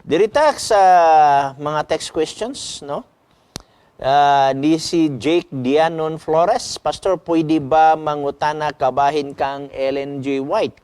Dirita sa mga text questions, no? Ni si Jake Dianon Flores, Pastor, pwede ba mangutana kabahin kang Ellen G. White?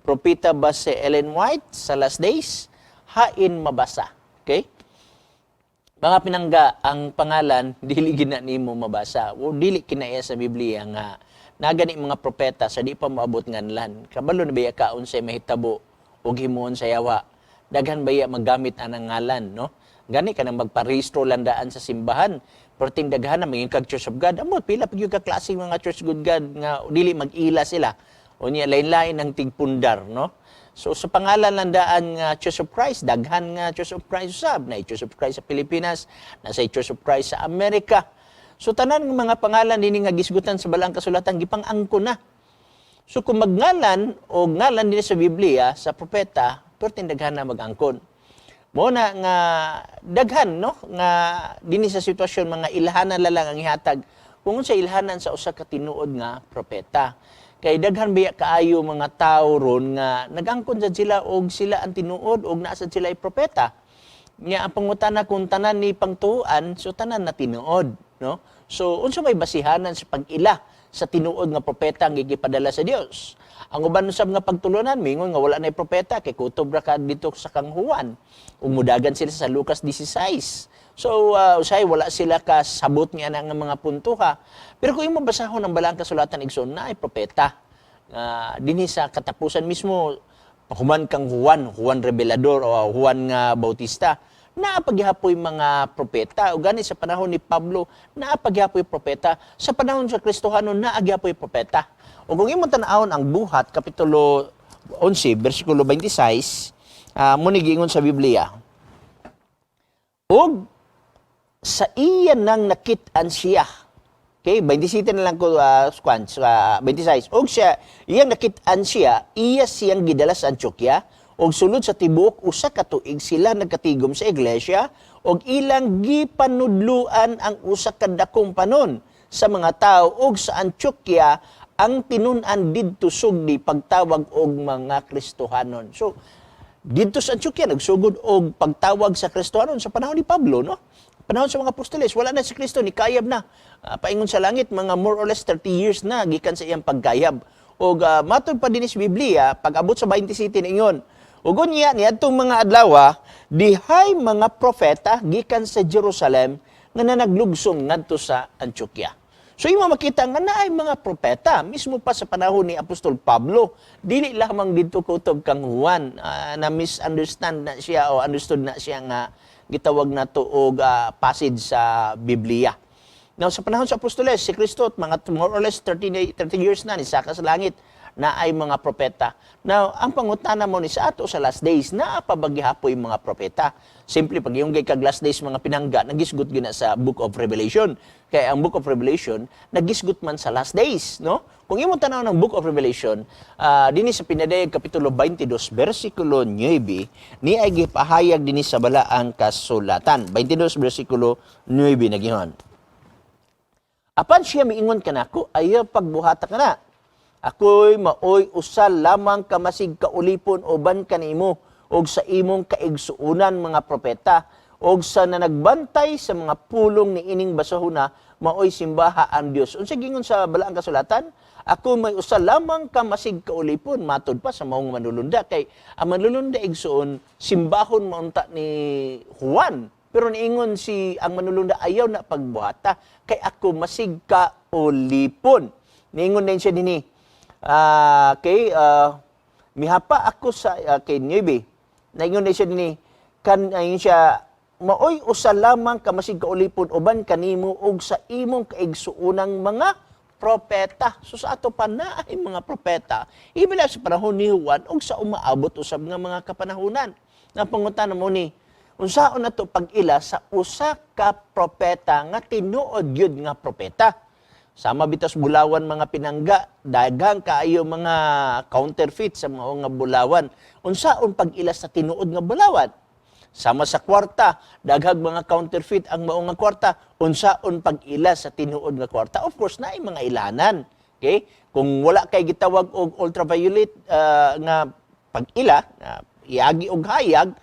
Propita ba si Ellen White sa last days? Hain mabasa. Okay? Mga pinangga, ang pangalan, dili gina nimo mabasa. O dili kinaya sa Biblia nga nagani mga propeta sa di pa maabot nganlan. Kabalo na biya kaon sa mahitabo ug himuon sa yawa. Daghan baya maggamit anang ngalan, no? Gani ka nang magparehistro landaan sa simbahan. Perting daghan na maging kag Church of God. Amot pila pag yung kaklaseng mga Church of God nga dili mag-ila sila. O niya lain-lain ang tigpundar, no? So sa pangalan landaan nga Church of Christ, daghan nga Church of Christ usab, na Church of Christ sa Pilipinas, na sa Church of Christ sa Amerika. So tanan ng mga pangalan dinhi nga gisgutan sa balang kasulatan gipang-angko na. So kung magngalan o ngalan din sa Biblia sa propeta, perting daghan na mag-angkon. Mo na nga daghan no nga dinhi sa sitwasyon mga ilhanan lang ang ihatag kung sa ilhanan sa usa ka tinuod nga propeta. Kay daghan biya kaayo mga tawo ron nga nagangkon sad sila og sila ang tinuod og naa sad sila ay propeta. Nya ang pangutana kung tanan ni pangtuan, so tanan na tinuod, no? So unsa may basihanan sa pag-ila sa tinuod nga propeta ang gigipadala sa Dios? Ang uban usab nga pagtulunan mingon nga wala nay propeta kay kutob ra ka dito sa kang Juan. Umudagan sila sa Lucas 16. So usay wala sila kasabot niya na nga mga puntuha. Pero kung imo basahon ang balang kasulatan igsoon na ay propeta. Dinhi sa katapusan mismo human kang Juan Revelador o Juan nga Bautista, naapagyapoy mga propeta. O gani sa panahon ni Pablo, naapagyapoy propeta. Sa panahon sa Kristohanon, naagyapoy propeta. O kung imo tan-awon ang buhat, Kapitulo 11, versikulo 26, muni giingon sa Biblia, og sa iya nang nakit-an siya. Okay, 27 na lang ko, 26. Og siya, iyang nakit-an siya, iya siyang gidala sa Antioquia, og sulod sa tibuok, usa ka tuig sila nagkatigom sa iglesia, og ilang gipanudluan ang usa ka dakong panon sa mga tao, og sa Antioquia, ang tinun-an didto sugdi pagtawag og mga Kristohanon. So, dito sa Antioquia, nagsugod og pagtawag sa Kristohanon sa panahon ni Pablo, no? Panahon sa mga apostoles, wala na si Kristo, ni kayab na. Paingon sa langit, mga more or less 30 years na, gikan sa iyang pagkayab. O matod pa din sa Biblia, pag abot sa 27 ningon, ugon niya itong mga adlaw, dihay mga propeta, gikan sa Jerusalem, nga nanaglugsong ngadto sa Antioquia. So imo makita nga naay mga propeta mismo pa sa panahon ni Apostol Pablo, dili lamang didto kutob kang Juan na misunderstand na siya o understood na siya nga gitawag na to og passage sa Biblia. Now sa panahon sa Apostoles, si Kristo mga more or less 30 years na ni saka sa langit na ay mga propeta. Now, ang pangutana mo ni sa ato sa last days, naapabagyapoy mga propeta. Simple, pag yung kag last days mga pinangga, nagisgot gina sa Book of Revelation. Kaya ang Book of Revelation, nagisgot man sa last days, no? Kung imo tanaw ng Book of Revelation, dinhi sa pinadayag Kapitulo 22, versikulo 9, ni ay gipahayag dinhi sa balaang kasulatan. 22, versikulo 9, nagihon. Apan siya miingon kanako, ayaw pagbuhata ka na. Ako'y maoy usal lamang kamasig kaulipon uban kanimo og sa imong kaigsuunan mga propeta og sa nanagbantay sa mga pulong ni ining basahuna maoy simbaha ang Dios. Unsa gingon sa balaang kasulatan? Ako may usal lamang kamasig kaulipon matod pa sa maong manulunda kay ang manulunda igsuon simbahon maunta ni Juan. Pero niingon si ang manulunda ayaw na pagbuhata kay ako masig kaulipon. Niingon din siya dinhi mihapa ako sa kay Niebe. Naingon na siya dinhi ayun siya maoy usa lamang kamasig kaulipon uban kanimo og sa imong kaigsuunang mga propeta. So sa ato pa na ay mga propeta. Ibila sa panahon ni Juan og sa umaabot usab nga mga kapanahunan. Na pangutana mo ni unsaon nato pag-ila sa usa ka propeta nga tinuod gyud nga propeta. Sama bitas bulawan mga pinangga, daghang kaayo mga counterfeit sa mga bulawan. Unsaon pag-ila sa tinuod nga bulawan? Sama sa kwarta, daghang mga counterfeit ang mao nga kwarta. Unsaon pag-ila sa tinuod nga kwarta? Of course, naay mga ilanan. Okay? Kung wala kay gitawag og ultraviolet nga pag-ila, iagi og hayag,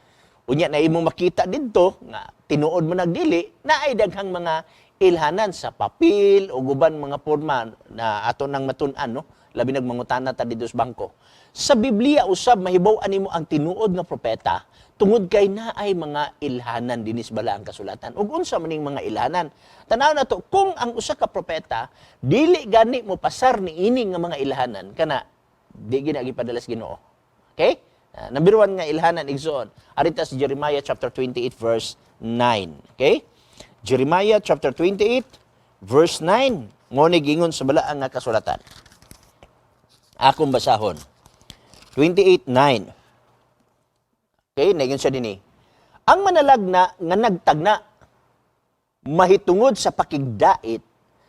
Unya na imo makita didto nga tinuod mo nagdili na ay daghang mga ilhanan sa papel o guban mga forma na ato nang matun-an no, labi nagmangutana ta didto sa bangko. Sa Biblia usab mahibaw-an nimo ang tinuod nga propeta tungod kay naay mga ilhanan dinis bala ang kasulatan. Ug unsa maning mga ilhanan? Tanaw na to, kung ang usa ka propeta dili gani mo pasar ni ini nga mga ilhanan kana di gina gipadalas Ginoo. Okay? Number 1 nga ilhanan igsoon. Arita sa Jeremiah chapter 28 verse 9. Okay? Jeremiah chapter 28 verse 9. Ngoni gingon sa balaang nga kasulatan. Akong basahon. 28:9. Okay, nagingon siya dinhi. Ang manalagna nga nagtagna mahitungod sa pakigdait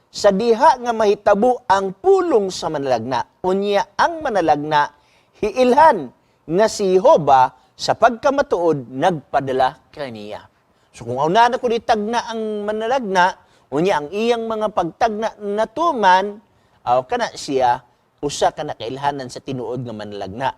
sa diha nga mahitabo ang pulong sa manalagna. Unya ang manalagna hiilhan nga si Jehova sa pagkamatuod nagpadala kaniya. So kung una na ko ditagna ang manalagna, unya ang iyang mga pagtagna natuman, kana siya usa ka nakailhanan sa tinuod nga manalagna.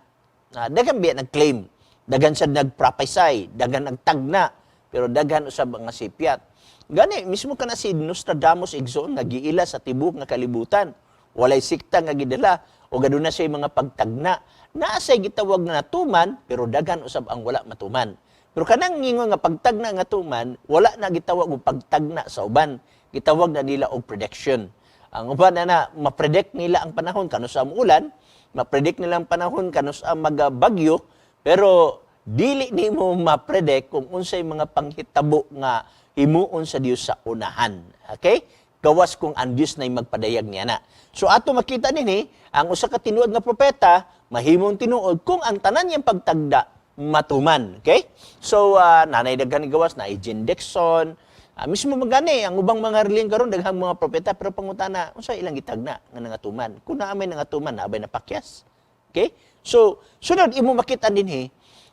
Daghan biya nag-claim, daghan siya nag-prophesy, daghan nagtagna, pero daghan usab nga sipyat. Gani mismo kana si Nostradamus igsoon nga giila sa tibok nga kalibutan. Walay sikta nga gidala o gaduna siya mga pagtagna. Naa say gitawag nga natuman, pero daghan usab ang wala matuman. Pero kanang ngingon nga pagtagna nga tuman, wala na gitawag og pagtagna sa uban. Gitawag na nila og prediction. Ang uban na ma-predict nila ang panahon kanus ang ulan, ma-predict nila ang panahon kanus ang magabagyo, pero dili nimo ma-predict kung unsay mga panghitabo nga himuon sa Dios sa unahan. Okay? Gawas kung ang Dios na magpadayag niya na. So ato makita dinhi, ang usa ka tinuod nga propeta mahimong tinuod kung ang tanan niyang pagtagda matuman. Okay? So nanay daghan gawas na Eugene Dixon, mismo magani ang ubang mga relin karon daghang mga propeta pero pangutana unsa ilang gitagna nga nangatuman. Kung naamay nangatuman naabay na pakyas. Okay? So sunod imo makita dinhi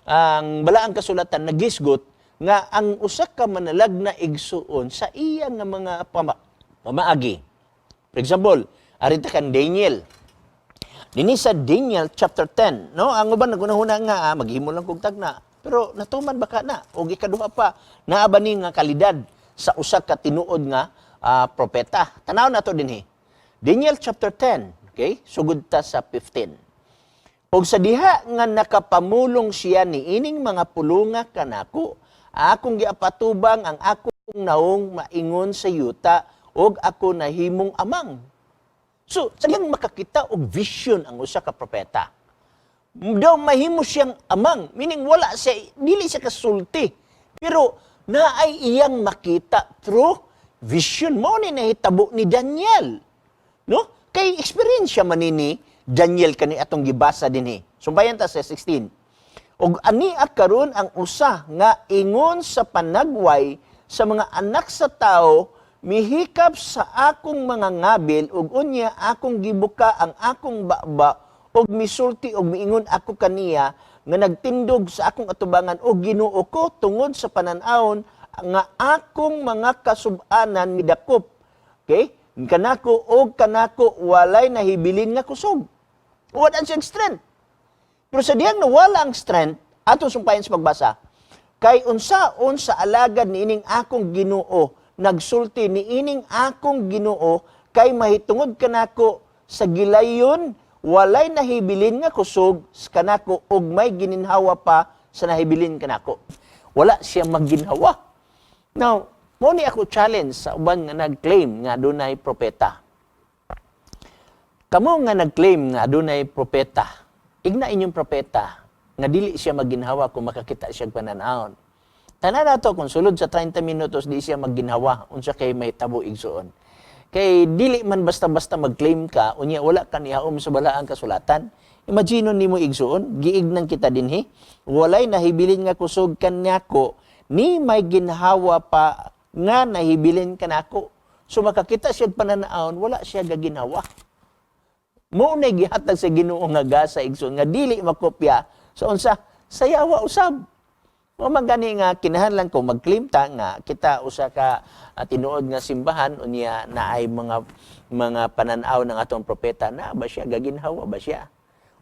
ang balaang kasulatan nagisgot nga ang usa ka manalagna igsuon sa iya nga mga pamaagi. For example, arita kan Daniel. Dini sa Daniel chapter 10, no? Ang uban nagunahuna nga maghimo lang kog tagna, pero natuman baka na og ikaduha pa naa ba ni nga kalidad sa usa ka tinuod nga propeta. Tanaw nato dinhi. Daniel chapter 10, okay? Sugod ta sa 15. Og sa diha nga nakapamulong siya ni ining mga pulunga kanako, akong giapatubang ang akong naong maingon sa yuta og ako nahimong amang. So, sagang makakita og vision ang usa ka propeta. Daw mahimo siyang amang, meaning wala siya, dili siya kasulti. Pero naay iyang makita through vision mo ni nahitabo ni Daniel. No? Kay experience siya manini Daniel kani atong gibasa dinhi. Sumbayan ta sa 16. Og ani karon ang usa nga ingon sa panagway sa mga anak sa tao mihikap sa akong mga ngabil ug unya akong gibuka ang akong baba ug misulti ug miingon ako kaniya nga nagtindog sa akong atubangan og Ginoo ko tungod sa pananawon nga akong mga kasub-anan midakop. Okay? Kanako og kanako walay nahibilin nga kusog. What ang siyang strength? Pero sa diyang nawala ang strength, ato sumpayan sa pagbasa, kay unsaon sa alagad ni ining akong Ginoo nagsulti ni ining akong Ginoo kay mahitungod kanako sa gilayon walay nahibilin nga kusog kanako ug may gininhawa pa sa nahibilin kanako. Wala siya magginhawa. Now, mo ni ako challenge sa uban nga nag-claim nga adunay propeta. Kamo nga nag-claim nga adunay propeta, igna inyong propeta nga dili siya magginhawa kung makakita siya pananahon. Tanan nato kung sulod sa 30 minutos di siya magginhawa unsa kay may tabo igsuon. Kay dili man basta-basta mag-claim ka unya wala ka nihaom sa balaang kasulatan. Imagine nimo igsuon, giignan kita dinhi, walay nahibilin nga kusog kanyako ni may ginhawa pa nga nahibilin kanako. So makakita siya pananahon, wala siya gaginhawa. Mo na gihatag sa Ginoo nga gasa igsoon nga dili makopya sa unsa sayawa usab. O magani nga kinahanglan ko mag-claim ta nga kita usa ka tinuod nga simbahan unya naay mga pananaw ng atong propeta na ba siya gaginhawa ba siya.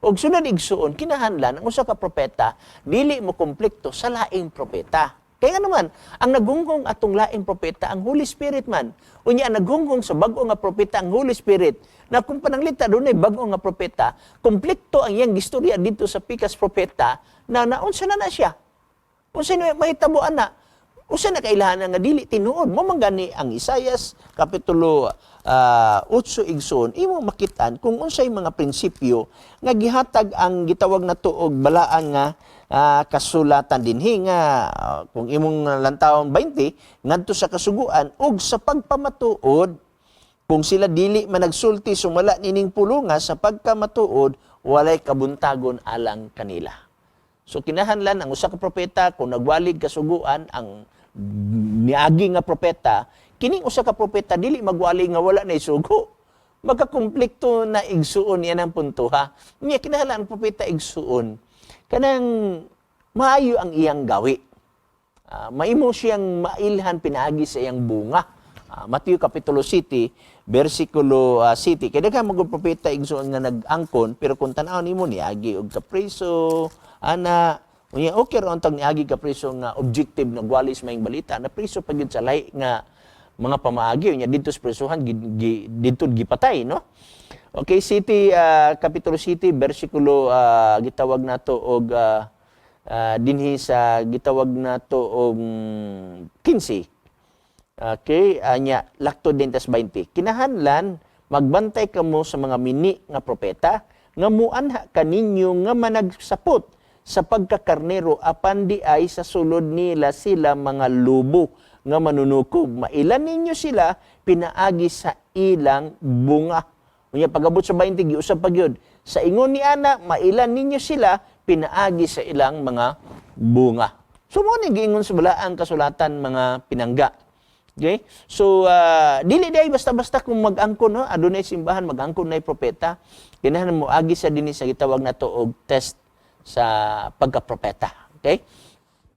Og sunod igsuon, kinahanglan ang usa ka propeta dili mo konflikto sa laing propeta. Kaya naman, ang nagunggong atong laing propeta ang Holy Spirit man. Unya ang nagunggong sa bag-o nga propeta ang Holy Spirit. Na kung pananglita doon ay bag-o nga propeta, konflikto ang iyang gistorya dito sa pikas propeta na naunsa na siya. Unsa na mahitabuan na. Unsa na kailangan nga dili tinuod. Mo man gani ang Isaias kapitulo 8 igsoon imo makitaan kung unsay mga prinsipyo nga gihatag ang gitawag nato og balaan nga kasulatan dinhi nga kung imong lantawon 20 ngadto sa kasuguan ug sa pagpamatuod kung sila dili man nagsulti sumala nining pulonga sa pagkamatuod walay kabuntagon alang kanila. So kinahanglan ang usa ka propeta kung nagwalig kasuguan ang niagi nga propeta, kining usa ka propeta dili magwali nga wala na isugo. Magkakonflikto na igsuon yan ang punto ha. Nya kinahanglan ang propeta igsuon kanang maayo ang iyang gawi. Maimo siyang mailhan pinaagi sa iyang bunga. Mateo kapitulo 7 bersikulo 7 kay daghan mga propeta igsuon nga nag-angkon pero kung tan-aw nimo niagi og kapriso ana unya okay ra untang niagi ka priso nga objective na gwalis maing balita na priso pa gyud sa lahi nga mga pamaagi unya didto sa prisuhan didto gipatay no. Okay, City kapitulo 7 bersikulo gitawag nato og dinhi sa gitawag nato og 15. Okay, anya lakto din tas 20. Kinahanglan magbantay kamo sa mga mini nga propeta nga muanha kaninyo nga managsapot sa pagkakarnero apan di ay sa sulod nila sila mga lubo nga manunukob. Mailan ninyo sila pinaagi sa ilang bunga. Unya pagabot sa 20 giusab pa gyud. Sa ingon ni ana mailan ninyo sila pinaagi sa ilang mga bunga. So mo ni giingon sa balaang kasulatan mga pinangga. Okay? So dili day basta-basta kung mag-angkon no, adunay simbahan mag-angkon nay propeta. Kinahanglan mo agi sa dinhi sa gitawag nato og test sa pagkapropeta. Okay?